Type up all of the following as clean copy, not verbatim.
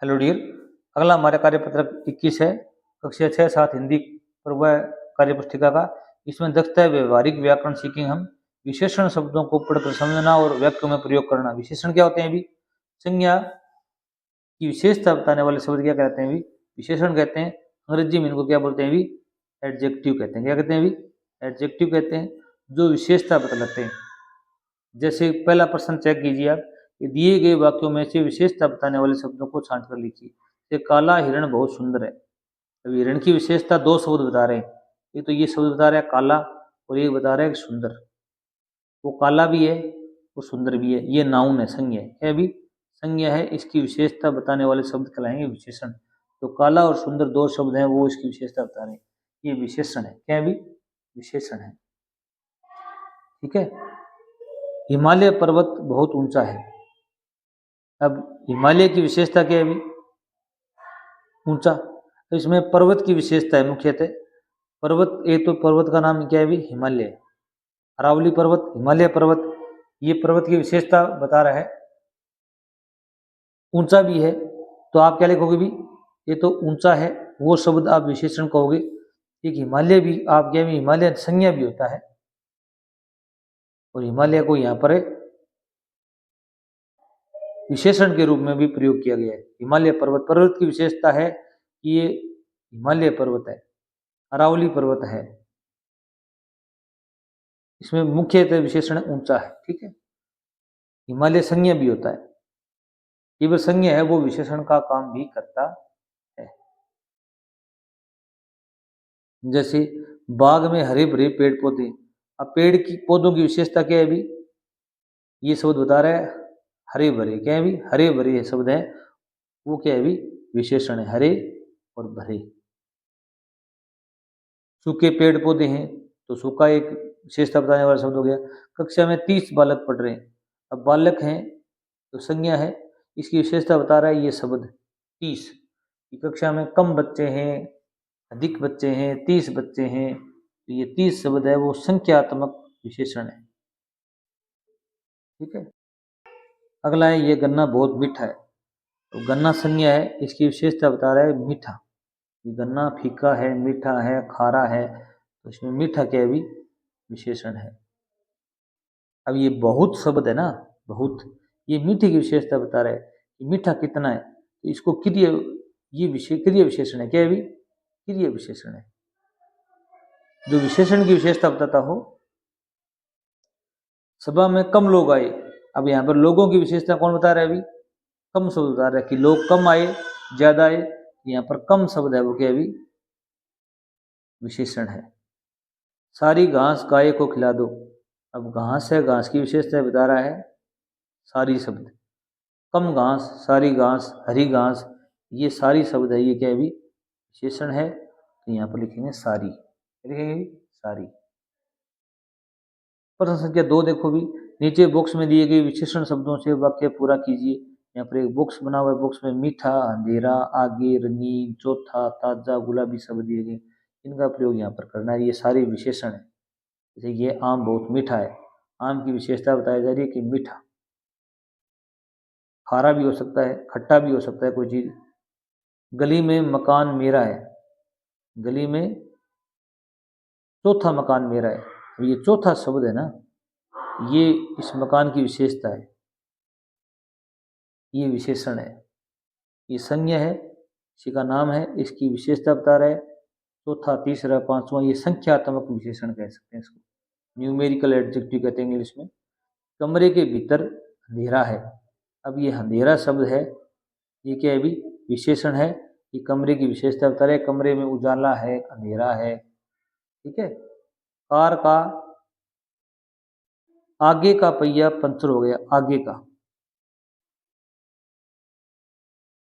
Hello dear. अगला हमारा कार्यपत्रक 21 है, कक्षा 6-7 हिंदी पूर्व कार्य पुस्तिका का। इसमें दक्षता है व्यवहारिक व्याकरण सीखेंगे हम। विशेषण शब्दों को पढ़कर समझना और वाक्यों में प्रयोग करना। विशेषण क्या होते हैं? अभी संज्ञा की विशेषता बताने वाले शब्द क्या कहते हैं? अभी विशेषण कहते हैं। अंग्रेजी में इनको क्या बोलते हैं? अभी एडजेक्टिव कहते हैं। क्या कहते हैं? अभी एडजेक्टिव कहते हैं, जो विशेषता बतलाते हैं। जैसे पहला प्रश्न चेक कीजिए आप, दिए गए वाक्यों में से विशेषता बताने वाले शब्दों को छांट कर लिखिए। ये काला हिरण बहुत सुंदर है। अब हिरण की विशेषता दो शब्द बता रहे हैं। एक तो ये शब्द बता रहा है काला, और एक बता रहा है सुंदर। वो काला भी है और सुंदर भी है। ये नाउन है, संज्ञा है। क्या भी संज्ञा है, इसकी विशेषता बताने वाले शब्द कहलाएंगे विशेषण। तो काला और सुंदर दो शब्द हैं, वो इसकी विशेषता बता रहे हैं। ये विशेषण है। क्या भी विशेषण है। ठीक है। हिमालय पर्वत बहुत ऊंचा है। अब हिमालय की विशेषता क्या है? अभी ऊंचा। तो इसमें पर्वत की विशेषता है मुख्यतः। पर्वत, एक तो पर्वत का नाम क्या है? अभी हिमालय। अरावली पर्वत, हिमालय पर्वत, ये पर्वत की विशेषता बता रहा है। ऊंचा भी है, तो आप क्या लिखोगे? भी ये तो ऊंचा है, वो शब्द आप विशेषण कहोगे। एक हिमालय भी आप क्या? हिमालय संज्ञा भी होता है, और हिमालय को यहाँ पर विशेषण के रूप में भी प्रयोग किया गया है। हिमालय पर्वत, पर्वत की विशेषता है कि ये हिमालय पर्वत है, अरावली पर्वत है। इसमें मुख्यतः विशेषण ऊंचा है। ठीक है। हिमालय संज्ञा भी होता है। केवल संज्ञा है, वो विशेषण का काम भी करता है। जैसे बाग में हरे भरे पेड़ पौधे। अब पेड़ की पौधों की विशेषता क्या है? अभी ये शब्द बता रहा है हरे भरे। क्या है? अभी हरे भरे शब्द है, वो क्या है? अभी विशेषण है, हरे और भरे। सूखे पेड़ पौधे हैं, तो सूखा एक विशेषता बताने वाला शब्द हो गया। कक्षा में 30 बालक पढ़ रहे हैं। अब बालक हैं तो संज्ञा है, इसकी विशेषता बता रहा है ये शब्द 30। कक्षा में कम बच्चे हैं, अधिक बच्चे हैं, 30 बच्चे हैं, तो ये 30 शब्द है, वो संख्यात्मक विशेषण है। ठीक है। अगला है, ये गन्ना बहुत मीठा है। तो गन्ना संज्ञा है, इसकी विशेषता बता रहा है मीठा। ये गन्ना फीका है, मीठा है, खारा है, तो इसमें मीठा क्या है? भी विशेषण है। अब ये बहुत शब्द है ना, बहुत, ये मीठे की विशेषता बता रहा है कि मीठा कितना है। तो इसको क्रिया, ये क्रिया विशेषण है। क्या है? भी क्रिया विशेषण है, जो विशेषण की विशेषता बताता हो। सभा में कम लोग आए। अब यहाँ पर लोगों की विशेषता कौन बता रहा है? अभी कम शब्द बता रहा है कि लोग कम आए, ज्यादा आए। यहाँ पर कम शब्द है, वो क्या? अभी विशेषण है। सारी घास गाय को खिला दो। अब घास है, घास की विशेषता बता रहा है सारी शब्द। कम घास, सारी घास, हरी घास, ये सारी शब्द है, ये क्या है? भी विशेषण है। तो यहाँ पर लिखेंगे सारी। लिखेंगे सारी। प्रश्न संख्या 2 देखो भी, नीचे बॉक्स में दिए गए विशेषण शब्दों से वाक्य पूरा कीजिए। यहाँ पर एक बॉक्स बना हुआ है, बॉक्स में मीठा, अंधेरा, आगे, रंगीन, चौथा, ताजा, गुलाबी शब्द दिए गए। इनका प्रयोग यहाँ पर करना है। ये सारे विशेषण है। जैसे ये आम बहुत मीठा है, आम की विशेषता बताई जा रही है कि मीठा। खारा भी हो सकता है, खट्टा भी हो सकता है कोई चीज। गली में मकान मेरा है। गली में चौथा मकान मेरा है। अब ये चौथा शब्द है ना, ये इस मकान की विशेषता है, ये विशेषण है। ये संज्ञा है, इसी का नाम है, इसकी विशेषता बता रहा है। चौथा, तीसरा, पांचवा, ये संख्यात्मक विशेषण कह सकते हैं इसको, न्यूमेरिकल एडजेक्टिव कहते हैं इंग्लिश में। कमरे के भीतर अंधेरा है। अब ये अंधेरा शब्द है, ये क्या है? भी विशेषण है। ये कमरे की विशेषता बता रहे, कमरे में उजाला है, अंधेरा है। ठीक है। कार का आगे का पहिया पंचर हो गया, आगे का।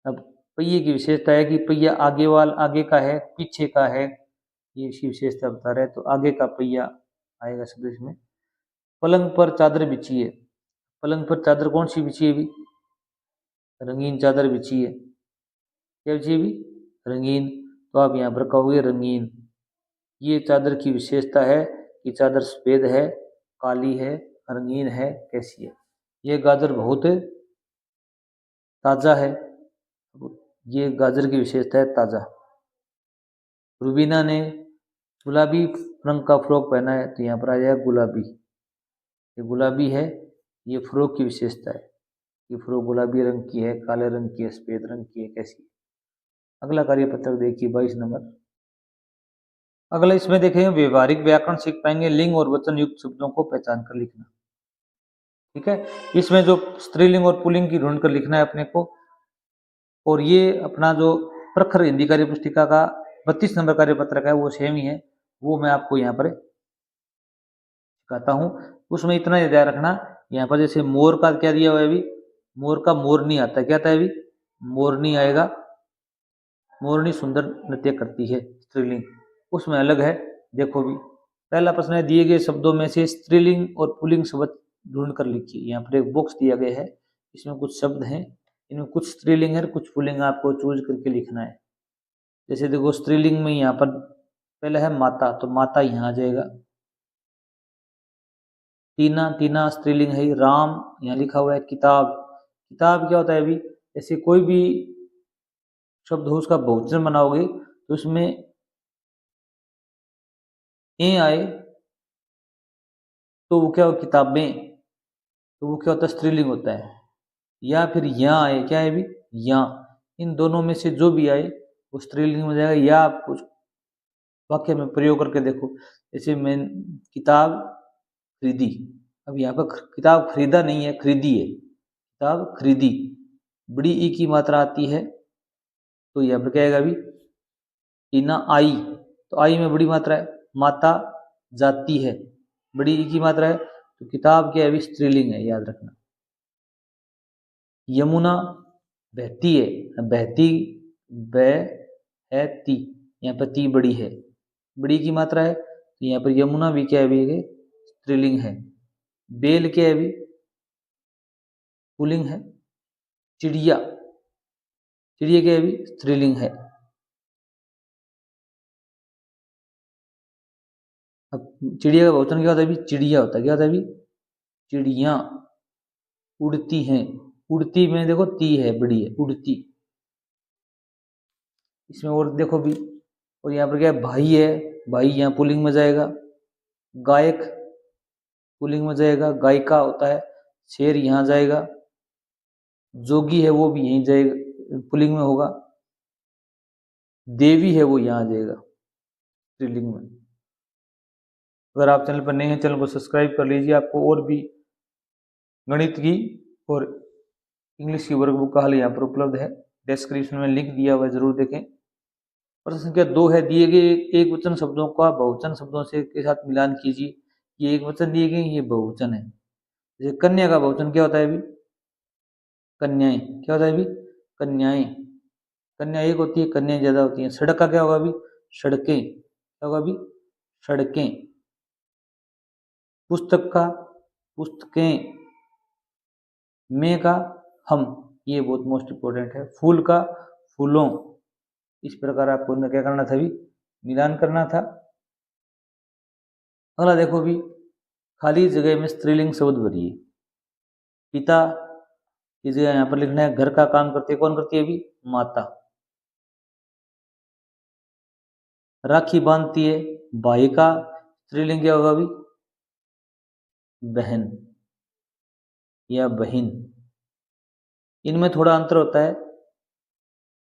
अब पहिए की विशेषता है कि पहिया आगे वाल, आगे का है, पीछे का है, ये इसकी विशेषता बता रहे हैं। तो आगे का पहिया आएगा शब्द इसमें। पलंग पर चादर बिछी है। पलंग पर चादर कौन सी बिछी है? भी रंगीन चादर बिछी है। क्या बिछी है? भी रंगीन। तो आप यहाँ पर कहोगे रंगीन। ये चादर की विशेषता है कि चादर सफेद है, काली है, रंगीन है, कैसी है। ये गाजर बहुत ताजा है। ये गाजर की विशेषता है ताज़ा। रुबीना ने गुलाबी रंग का फ्रॉक पहना है, तो यहाँ पर आ जाएगा गुलाबी। ये गुलाबी है, ये फ्रॉक की विशेषता है। ये फ्रॉक गुलाबी रंग की है, काले रंग की है, सफेद रंग की है, कैसी है। अगला कार्यपत्रक देखिए 22 नंबर। अगला इसमें देखें व्यवहारिक व्याकरण सीख पाएंगे, लिंग और वचन युक्त शब्दों को पहचान कर लिखना। ठीक है, इसमें जो स्त्रीलिंग और पुल्लिंग की ढूंढ कर लिखना है अपने को। और ये अपना जो प्रखर हिंदी कार्य पुस्तिका का 32 नंबर कार्य पत्रक है वो सेम ही है, वो मैं आपको यहाँ पर सिखाता हूँ। उसमें इतना ध्यान रखना, यहाँ पर जैसे मोर का क्या दिया हुआ है अभी, मोर का मोरनी आता है, क्या आता है अभी, मोरनी आएगा। मोरनी सुंदर नृत्य करती है, स्त्रीलिंग, उसमें अलग है। देखो भी पहला प्रश्न है, दिए गए शब्दों में से स्त्रीलिंग और पुल्लिंग शब्द ढूंढ कर लिखिए। यहाँ पर एक बॉक्स दिया गया है, इसमें कुछ शब्द हैं, इनमें कुछ स्त्रीलिंग है, कुछ पुल्लिंग, आपको चूज करके लिखना है। जैसे देखो स्त्रीलिंग में यहाँ पर पहले है माता, तो माता यहाँ आ जाएगा। टीना, टीना स्त्रीलिंग है। राम यहाँ लिखा हुआ है। किताब, किताब क्या होता है अभी, ऐसे कोई भी शब्द हो उसका बहुवचन बनाओगे तो उसमें ए आए तो वो क्या हो, किताबें, तो वो क्या होता है, स्त्रीलिंग होता है। या फिर यहाँ आए, क्या है अभी, यहाँ, इन दोनों में से जो भी आए वो स्त्रीलिंग हो जाएगा। या आप कुछ वाक्य में प्रयोग करके देखो, जैसे मैं किताब खरीदी, अब यहाँ पर किताब खरीदा नहीं है, खरीदी है, किताब खरीदी, बड़ी ई की मात्रा आती है, तो यहाँ पर क्या आएगा अभी, टीना आई, तो आई में बड़ी मात्रा है। माता जाती है, बड़ी ई की मात्रा है, तो किताब क्या है अभी, स्त्रीलिंग है, याद रखना। यमुना बहती है, बहती, बहती, यहाँ पर ती बड़ी है, बड़ी की मात्रा है, तो यहाँ पर यमुना भी क्या है अभी, स्त्रीलिंग है। बेल क्या है अभी, पुल्लिंग है। चिड़िया, चिड़िया क्या है अभी, स्त्रीलिंग है। अब चिड़िया का बहुवचन क्या होता है अभी, चिड़िया होता है, क्या होता है अभी, चिड़िया। उड़ती हैं, उड़ती में देखो ती है, बड़ी है, उड़ती। इसमें और देखो भी, और यहाँ पर क्या है, भाई है, भाई यहाँ पुल्लिंग में जाएगा। गायक पुल्लिंग में जाएगा। गायिका होता है, शेर यहाँ जाएगा। जोगी है वो भी यहीं जाएगा, पुल्लिंग में होगा। देवी है वो यहाँ आ जाएगा स्त्रीलिंग में। अगर आप चैनल पर नए हैं, चैनल को सब्सक्राइब कर लीजिए। आपको और भी गणित की और इंग्लिश की वर्कबुक का हल यहाँ पर उपलब्ध है, डिस्क्रिप्शन में लिंक दिया हुआ है, जरूर देखें। प्रश्न संख्या 2 है, दिए गए एक वचन शब्दों का बहुवचन शब्दों से के साथ मिलान कीजिए। ये एक वचन दिए गए, ये बहुवचन है। जैसे कन्या का बहुवचन क्या होता है अभी, कन्याएं, क्या होता है अभी, कन्याएं। कन्या एक होती है, कन्याएं ज्यादा होती हैं। सड़क का क्या होगा अभी, सड़कें, क्या होगा अभी, सड़कें। पुस्तक का, पुस्तकें। में का, हम, ये बहुत मोस्ट इंपोर्टेंट है। फूल का, फूलों। इस प्रकार आपको इनका क्या करना था अभी, मिलान करना था। अगला देखो भी, खाली जगह में स्त्रीलिंग शब्द भरिए। पिता की जगह यहाँ पर लिखना है घर का काम करती है, कौन करती है अभी, माता। राखी बांधती है, भाई का स्त्रीलिंग क्या होगा अभी, बहन या बहिन। इनमें थोड़ा अंतर होता है,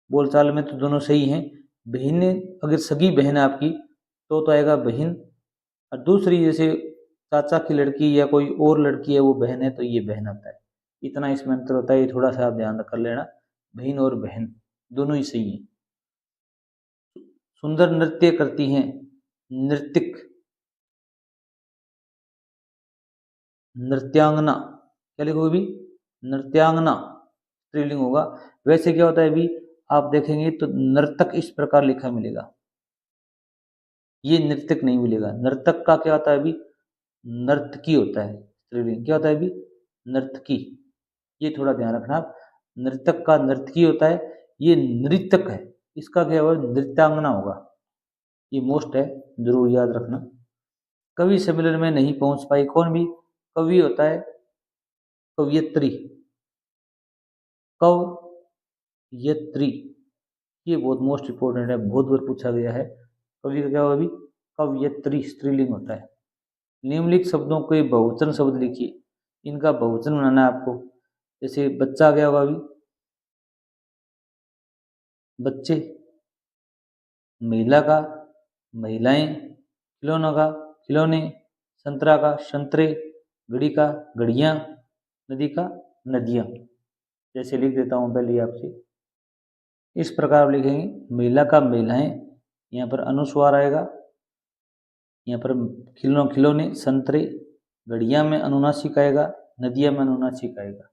बोलचाल में तो दोनों सही हैं। बहन अगर सगी बहन है आपकी तो आएगा बहन, और दूसरी जैसे चाचा की लड़की या कोई और लड़की है वो बहन है, तो ये बहन आता है। इतना इसमें अंतर होता है, ये थोड़ा सा आप ध्यान कर लेना। बहन और बहन दोनों ही सही हैं। सुंदर नृत्य करती हैं, नृत्यक। नृत्यांगना, क्या लिखोगे भी, नृत्यांगना स्त्रीलिंग होगा। वैसे क्या होता है अभी, आप देखेंगे तो नर्तक इस प्रकार लिखा मिलेगा, ये नृत्यक नहीं मिलेगा। नर्तक का क्या होता है अभी, नर्तकी होता है स्त्रीलिंग, क्या होता है अभी, नर्तकी। ये थोड़ा ध्यान रखना आप, नर्तक का नर्तकी होता है, ये नृत्यक है, इसका क्या होगा, नृत्यांगना होगा। ये मोस्ट है, जरूर याद रखना। कवि सम्मेलन में नहीं पहुंच पाई, कौन भी, कवि होता है, कवयित्री, कवयित्री। ये बहुत मोस्ट इंपॉर्टेंट है, बहुत बार पूछा गया है। कवि का क्या होगा अभी, कवयत्री स्त्रीलिंग होता है। निम्नलिखित शब्दों के बहुवचन शब्द लिखिए, इनका बहुवचन बनाना है आपको। जैसे बच्चा आ गया होगा अभी, बच्चे, महिला का महिलाएं, खिलौनों का खिलौने, संतरा का संतरे, घड़ी का घड़ियां, नदी का नदियां। जैसे लिख देता हूँ पहले आपसे, इस प्रकार लिखेंगे। महिला का महिलाएं, यहाँ पर अनुस्वार आएगा, यहाँ पर खिलौने संतरे, घड़ियां में अनुनासिक आएगा, नदिया में अनुनासिक आएगा।